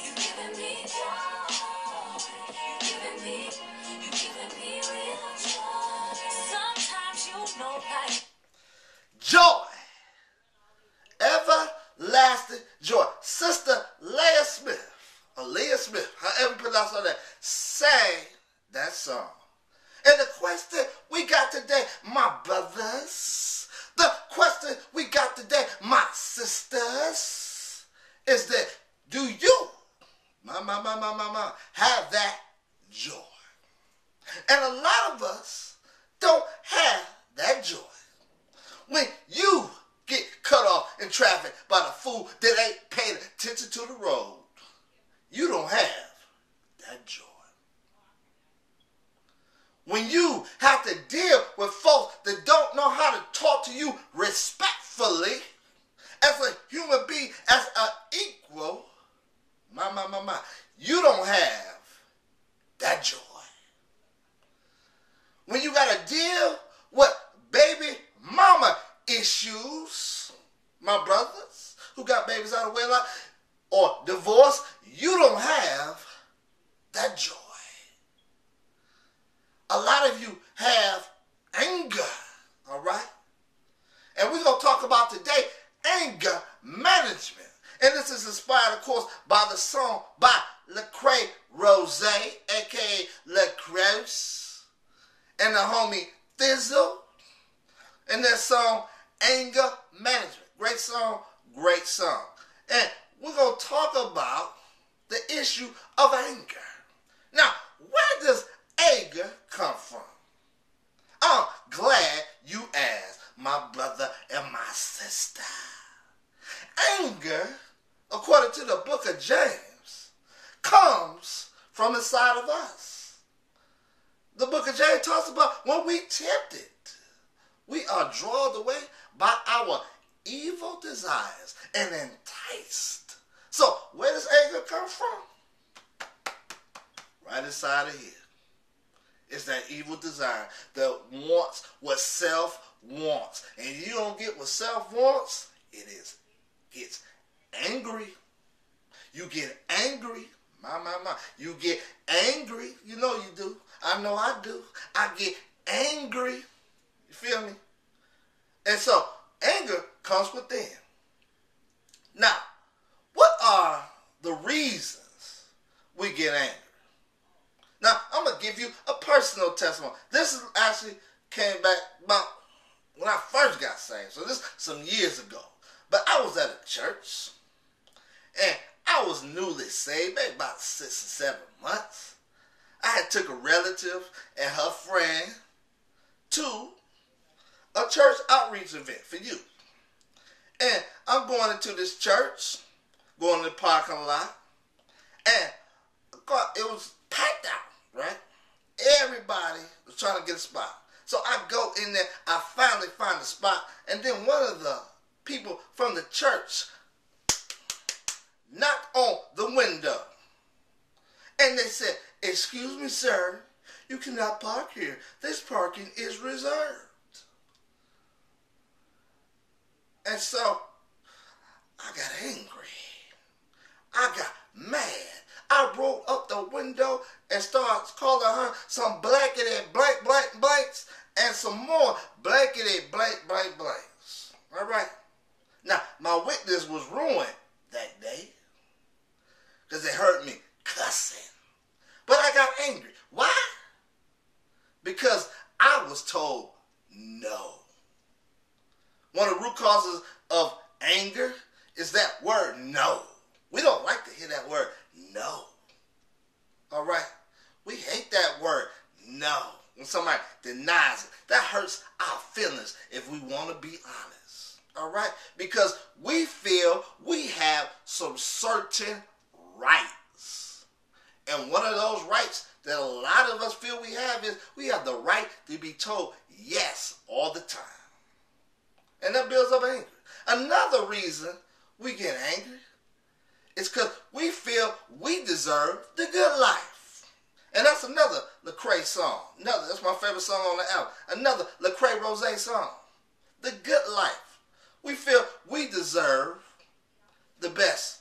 You giving me joy. You giving me real joy. Sometimes you know like Joy. Everlasting joy. Sister Leah Smith, or Leah Smith, however you pronounce her name, sang that song. And the question we got today, my brothers, the question we got today, my sisters, is that do you, have that joy? And a lot of us don't have that joy. When you get cut off in traffic by the fool that ain't paying attention to the road, you don't have that joy. When you have to deal with folks that don't know how to talk to you respectfully, as a human being, as an equal, you don't have that joy. When you got to deal with baby mama issues, my brothers who got babies out of wedlock, or divorce, you don't have that joy. A lot of you have anger, all right? And we're going to talk about today anger management. And this is inspired, of course, by the song by Lecrae a.k.a. Lecrae, and the homie Thi'sl, and their song, Anger Management. Great song, great song. And we're going to talk about the issue of anger. Now, where does anger come from? I'm glad you asked, my brother and my sister. Anger, according to the book of James, comes from inside of us. The book of James talks about when we tempted, we are drawn away by our evil desires and enticed. So, where does anger come from? Right inside of here. It's that evil desire that wants what self wants. And you don't get what self wants, gets angry. You get angry. You get angry. You know you do. I know I do. I get angry. You feel me? And so, anger comes within. Now, what are the reasons we get angry? Now, I'm going to give you a personal testimony. This is actually came back about when I first got saved. So this some years ago. But I was at a church, and I was newly saved, maybe about 6 or 7 months. I had took a relative and her friend to a church outreach event for youth. And I'm going into this church, going to the parking lot, and it was packed out, right? Everybody was trying to get a spot. So I go in there, I finally find a spot, and then one of the people from the church knocked on the window. And they said, "Excuse me, sir, you cannot park here. This parking is reserved." And so I got angry. I got mad. I rolled up the window and started calling her some blankety blank blanks and some more blankety blank blanks. All right. Now, my witness was ruined that day because they heard me cussing. But I got angry. Why? Because I was told no. One of the root causes of anger is that word no. We don't like to hear that word no. All right? We hate that word no. When somebody denies it, that hurts our feelings if we want to be honest. All right? Because we feel we have some certain rights. And one of those rights that a lot of us feel we have is we have the right to be told yes all the time. And that builds up anger. Another reason we get angry is because we feel we deserve the good life. And that's another Lecrae song. That's my favorite song on the album. Another Lecrae song. The good life. We feel we deserve the best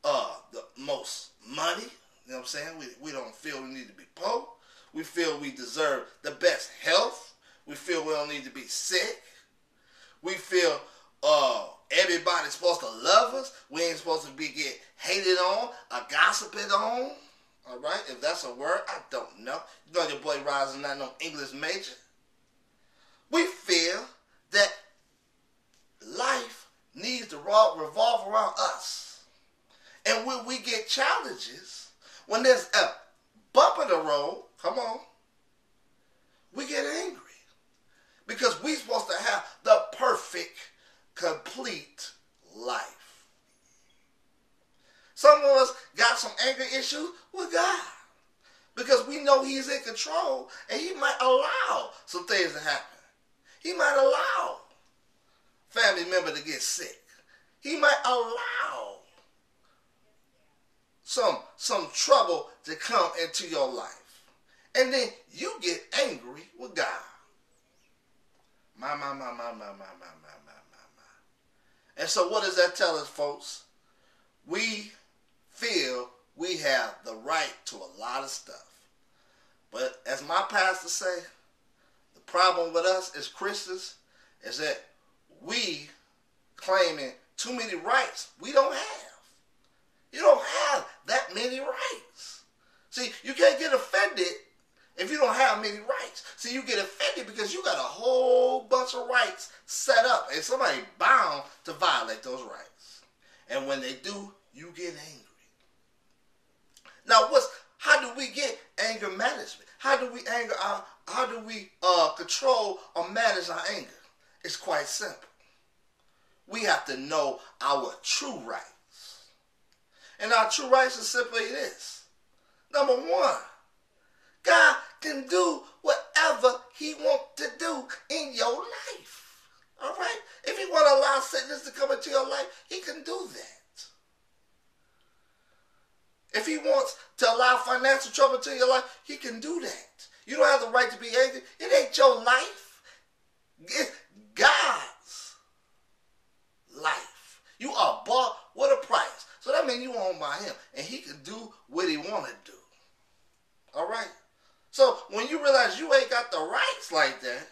the most money. You know what I'm saying? We don't feel we need to be poor. We feel we deserve the best health. We feel we don't need to be sick. We feel everybody's supposed to love us. We ain't supposed to be get hated on or gossiped on. All right? If that's a word, I don't know. You know your boy Rise is not no English major. We feel that life needs to revolve around us. And when we get challenges, when there's a bump in the road, come on, we get angry. Because we're supposed to have the perfect, complete life. Some of us got some anger issues with God. Because we know He's in control and He might allow some things to happen. He might allow family member to get sick. He might allow some trouble to come into your life. And then you get angry with God. My. And so what does that tell us, folks? We feel we have the right to a lot of stuff. But as my pastor say, the problem with us as Christians is that we claiming too many rights we don't have. You don't have that many rights. See, you can't get offended if you don't have many rights. See, you get offended because you got a whole bunch of rights set up and somebody bound to violate those rights. And when they do, you get angry. Now, how do we get anger management? How do we control or manage our anger? It's quite simple. We have to know our true rights. And our true rights is simply this. Number one, God can do whatever He wants to do in your life. All right? If He want to allow sickness to come into your life, He can do that. If He wants to allow financial trouble into your life, He can do that. You don't have the right to be angry. It ain't your life. It's God's life. You are bought with a price. So that means you owned by Him. And He can do what He want to do. All right? So when you realize you ain't got the rights like that,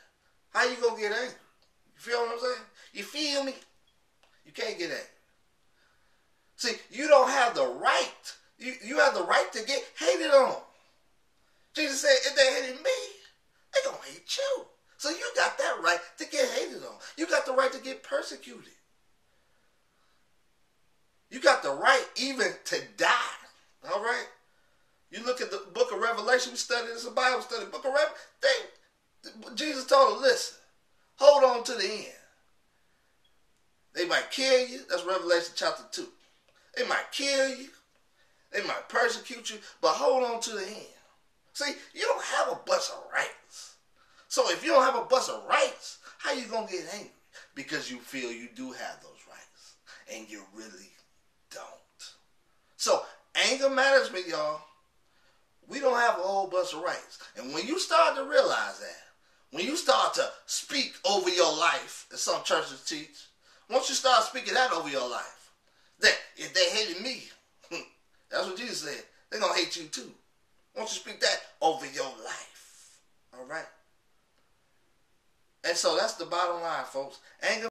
how you going to get angry? You feel what I'm saying? You feel me? You can't get angry. See, you don't have the right. You have the right to get hated on. Jesus said, if they hated me, they're going to hate you. So you got that right to get hated on. You got the right to get persecuted. You got the right even to die. All right? You look at the book of Revelation, we studied this in Bible study. Book of Revelation, Jesus told them, listen, hold on to the end. They might kill you. That's Revelation chapter 2. They might kill you. They might persecute you, but hold on to the end. See, you don't have a bunch of rights. So if you don't have a bunch of rights, how you going to get angry? Because you feel you do have those rights, and you really don't. So anger management, y'all, we don't have a whole bunch of rights. And when you start to realize that, when you start to speak over your life, as some churches teach, once you start speaking that over your life, that if they hated me, that's what Jesus said, they're going to hate you too. Once you speak that over your life. All right? And so that's the bottom line, folks. Anger